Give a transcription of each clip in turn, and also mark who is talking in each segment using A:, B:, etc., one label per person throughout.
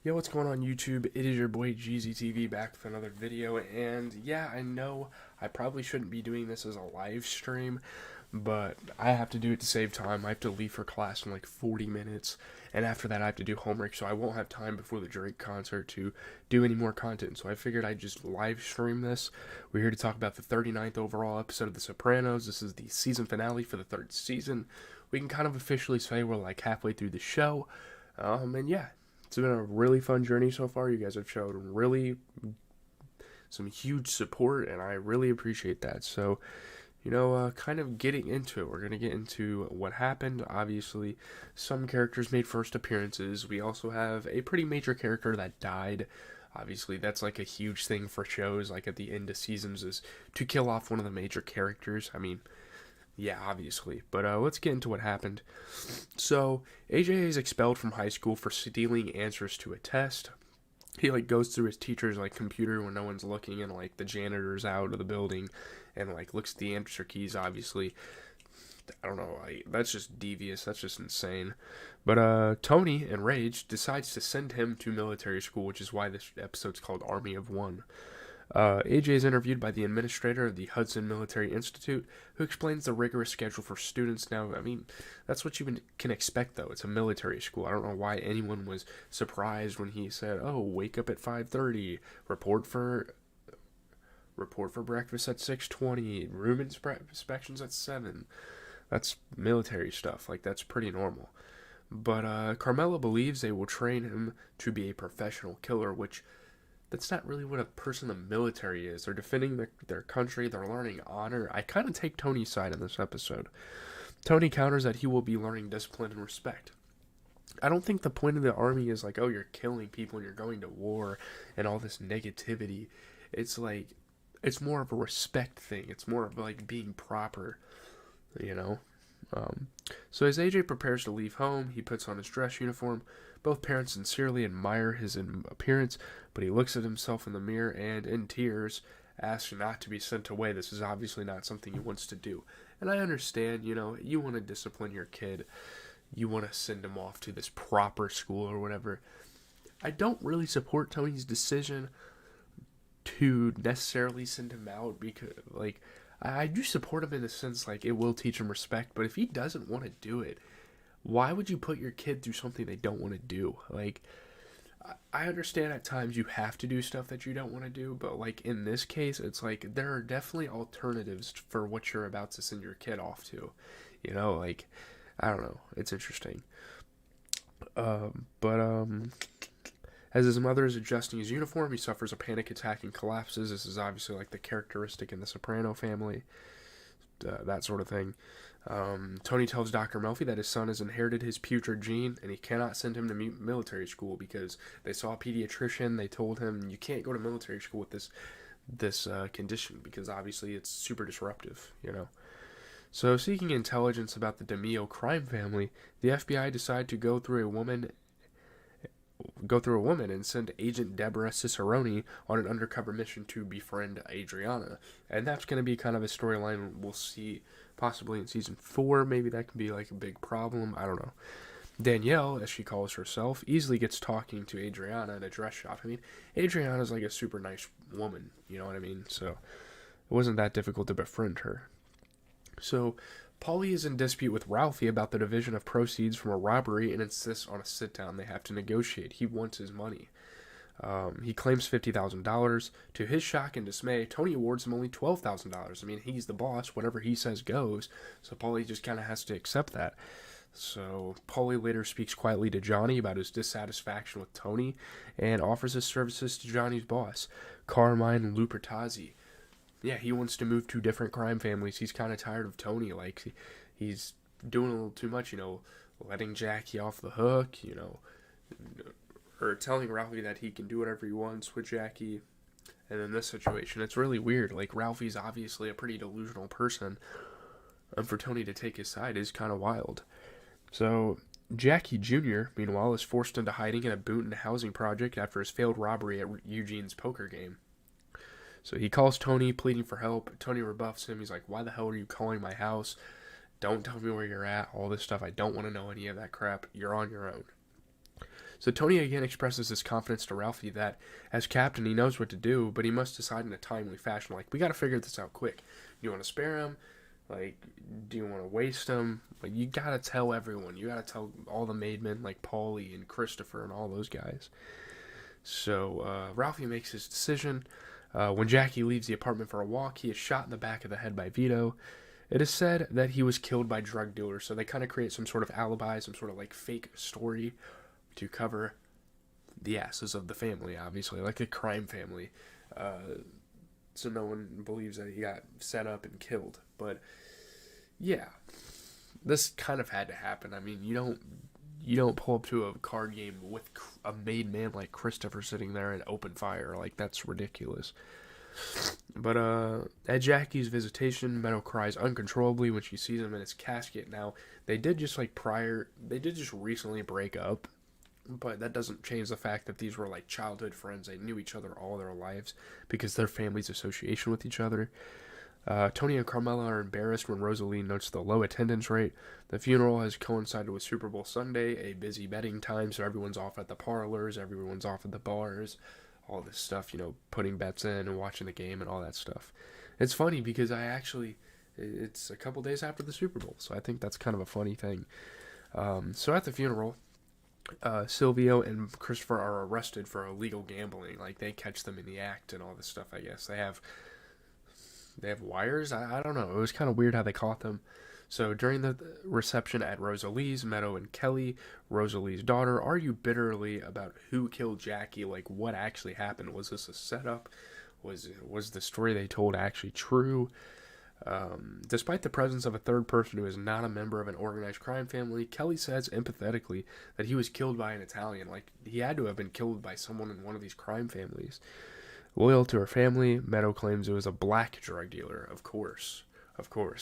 A: Yo, what's going on YouTube? It is your boy GZTV back with another video, and yeah, I know I probably shouldn't be doing this as a live stream, but I have to do it to save time. I have to leave for class in like 40 minutes, and after that I have to do homework, so I won't have time before the Drake concert to do any more content, so I figured I'd just live stream this. We're here to talk about the 39th overall episode of The Sopranos. This is the season finale for the third season. We can kind of officially say we're like halfway through the show, and yeah, it's been a really fun journey so far. You guys have showed really some huge support, and I really appreciate that. So, kind of getting into it, we're going to get into what happened. Obviously, some characters made first appearances. We also have a pretty major character that died. Obviously, that's like a huge thing for shows, like at the end of seasons, is to kill off one of the major characters. I mean, yeah, obviously. But let's get into what happened. So, AJ is expelled from high school for stealing answers to a test. He like goes through his teacher's like computer when no one's looking, and like the janitor's out of the building, and like looks at the answer keys. Obviously, I don't know. That's just devious. That's just insane. But Tony, enraged, decides to send him to military school, which is why this episode's called Army of One. AJ is interviewed by the administrator of the Hudson Military Institute, who explains the rigorous schedule for students. Now, I mean, that's what you can expect, though. It's a military school. I don't know why anyone was surprised when he said, "Oh, wake up at 5:30, report for breakfast at 6:20, room inspections at 7." That's military stuff. Like that's pretty normal. But Carmela believes they will train him to be a professional killer, which that's not really what a person in the military is. They're defending their country, they're learning honor. I kind of take Tony's side in this episode. Tony counters that he will be learning discipline and respect. I don't think the point of the army is like, oh, you're killing people and you're going to war and all this negativity. It's like, it's more of a respect thing. It's more of like being proper, you know? Um, so as AJ prepares to leave home, he puts on his dress uniform. Both parents sincerely admire his appearance, but he looks at himself in the mirror and, in tears, asks not to be sent away. This is obviously not something he wants to do. And I understand, you want to discipline your kid. You want to send him off to this proper school or whatever. I don't really support Tony's decision to necessarily send him out because, like, I do support him in the sense, like, it will teach him respect, but if he doesn't want to do it, why would you put your kid through something they don't want to do? Like, I understand at times you have to do stuff that you don't want to do, but like in this case, it's like there are definitely alternatives for what you're about to send your kid off to. Like, I don't know. It's interesting. But as his mother is adjusting his uniform, he suffers a panic attack and collapses. This is obviously like the characteristic in the Soprano family, that sort of thing. Tony tells Dr. Melfi that his son has inherited his putrid gene and he cannot send him to military school because they saw a pediatrician. They told him you can't go to military school with this condition because obviously it's super disruptive. So, seeking intelligence about the DeMio crime family, the FBI decide to go through a woman and send Agent Deborah Cicerone on an undercover mission to befriend Adriana. And that's going to be kind of a storyline we'll see possibly in season 4. Maybe that can be like a big problem. I don't know. Danielle, as she calls herself, easily gets talking to Adriana in a dress shop. I mean, Adriana's like a super nice woman, you know what I mean? So it wasn't that difficult to befriend her. So Paulie is in dispute with Ralphie about the division of proceeds from a robbery and insists on a sit down. They have to negotiate. He wants his money. He claims $50,000. To his shock and dismay, Tony awards him only $12,000. I mean, he's the boss. Whatever he says goes. So Paulie just kind of has to accept that. So Paulie later speaks quietly to Johnny about his dissatisfaction with Tony and offers his services to Johnny's boss, Carmine Lupertazzi. Yeah, he wants to move to different crime families. He's kind of tired of Tony. Like, he's doing a little too much, letting Jackie off the hook, or telling Ralphie that he can do whatever he wants with Jackie. And in this situation, it's really weird. Like, Ralphie's obviously a pretty delusional person, and for Tony to take his side is kind of wild. So, Jackie Jr., meanwhile, is forced into hiding in a Boonton housing project after his failed robbery at Eugene's poker game. So he calls Tony, pleading for help. Tony rebuffs him. He's like, why the hell are you calling my house? Don't tell me where you're at. All this stuff. I don't want to know any of that crap. You're on your own. So Tony again expresses his confidence to Ralphie that, as captain, he knows what to do, but he must decide in a timely fashion. Like, we got to figure this out quick. Do you want to spare him? Like, do you want to waste him? Like, you got to tell everyone. You got to tell all the maidmen, like Paulie and Christopher and all those guys. So Ralphie makes his decision. When Jackie leaves the apartment for a walk, he is shot in the back of the head by Vito. It is said that he was killed by drug dealers, so they kind of create some sort of alibi, some sort of like fake story to cover the asses of the family, obviously, like a crime family. So no one believes that he got set up and killed. But yeah, this kind of had to happen. I mean, you don't pull up to a card game with a made man like Christopher sitting there and open fire. Like, that's ridiculous. But at Jackie's visitation, Meadow cries uncontrollably when she sees him in his casket. Now, they did just recently break up, but that doesn't change the fact that these were like childhood friends. They knew each other all their lives because their families' association with each other. Tony and Carmela are embarrassed when Rosalie notes the low attendance rate. The funeral has coincided with Super Bowl Sunday, a busy betting time, so everyone's off at the parlors, everyone's off at the bars, all this stuff, putting bets in and watching the game and all that stuff. It's funny because it's a couple days after the Super Bowl, so I think that's kind of a funny thing. So at the funeral, Silvio and Christopher are arrested for illegal gambling. Like, they catch them in the act and all this stuff, I guess. They have wires? I don't know. It was kind of weird how they caught them. So during the reception at Rosalie's, Meadow and Kelly, Rosalie's daughter, argue bitterly about who killed Jackie. Like, what actually happened? Was this a setup? Was the story they told actually true? Despite the presence of a third person who is not a member of an organized crime family, Kelly says empathetically that he was killed by an Italian. Like, he had to have been killed by someone in one of these crime families. Loyal to her family, Meadow claims it was a black drug dealer. Of course.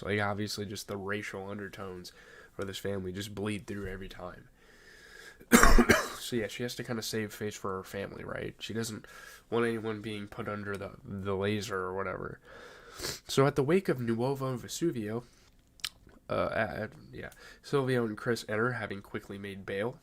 A: Like, obviously, just the racial undertones for this family just bleed through every time. So, yeah, she has to kind of save face for her family, right? She doesn't want anyone being put under the laser or whatever. So, at the wake of Nuovo Vesuvio, Silvio and Chris enter, having quickly made bail.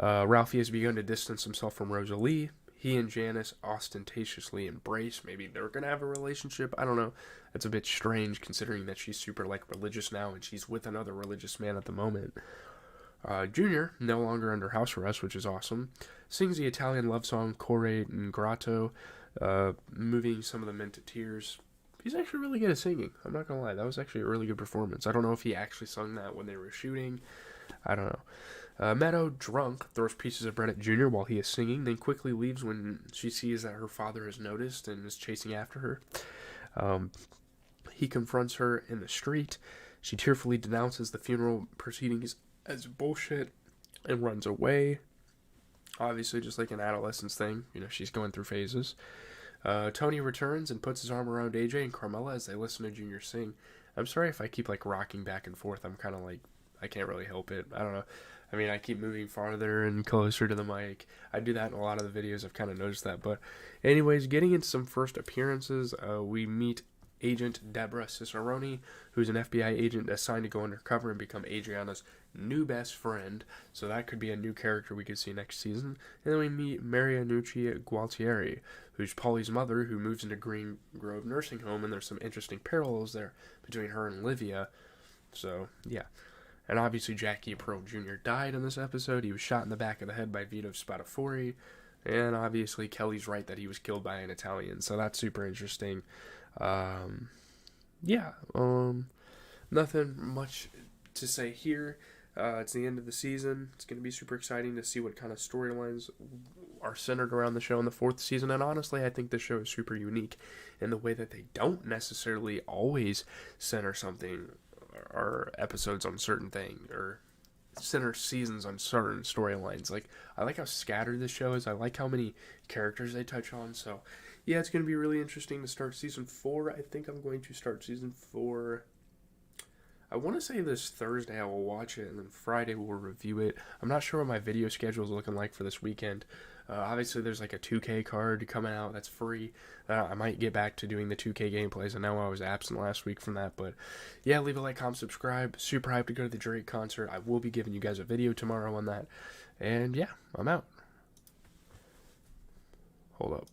A: Ralphie has begun to distance himself from Rosalie. He and Janice ostentatiously embrace. Maybe they're going to have a relationship. I don't know. It's a bit strange considering that she's super, religious now and she's with another religious man at the moment. Junior, no longer under house arrest, which is awesome, sings the Italian love song Core Ingrato, moving some of the men to tears. He's actually really good at singing. I'm not going to lie. That was actually a really good performance. I don't know if he actually sung that when they were shooting. I don't know. Meadow, drunk, throws pieces of bread at Junior while he is singing, then quickly leaves when she sees that her father has noticed and is chasing after her. He confronts her in the street. She tearfully denounces the funeral proceedings as bullshit and runs away. Obviously, just like an adolescence thing. She's going through phases. Tony returns and puts his arm around AJ and Carmela as they listen to Junior sing. I'm sorry if I keep, rocking back and forth. I'm kind of I can't really help it. I don't know. I mean, I keep moving farther and closer to the mic. I do that in a lot of the videos. I've kind of noticed that. But anyways, getting into some first appearances, we meet Agent Deborah Cicerone, who's an FBI agent assigned to go undercover and become Adriana's new best friend. So that could be a new character we could see next season. And then we meet Marianucci Gualtieri, who's Paulie's mother, who moves into Green Grove Nursing Home. And there's some interesting parallels there between her and Livia. So, yeah. And obviously Jackie Pearl Jr. died in this episode. He was shot in the back of the head by Vito Spadafori. And obviously Kelly's right that he was killed by an Italian. So that's super interesting. Nothing much to say here. It's the end of the season. It's going to be super exciting to see what kind of storylines are centered around the show in the fourth season. And honestly, I think the show is super unique in the way that they don't necessarily always center something or episodes on certain things or center seasons on certain storylines. I like how scattered the show is. I like how many characters they touch on. So yeah, it's going to be really interesting to start season 4. I think I'm going to start season 4. I want to say this Thursday I will watch it, and then Friday we'll review it. I'm not sure what my video schedule is looking like for this weekend. Obviously, there's a 2K card coming out that's free. I might get back to doing the 2K gameplays. I know I was absent last week from that, but yeah, leave a like, comment, subscribe. Super hyped to go to the Drake concert. I will be giving you guys a video tomorrow on that. And yeah, I'm out. Hold up.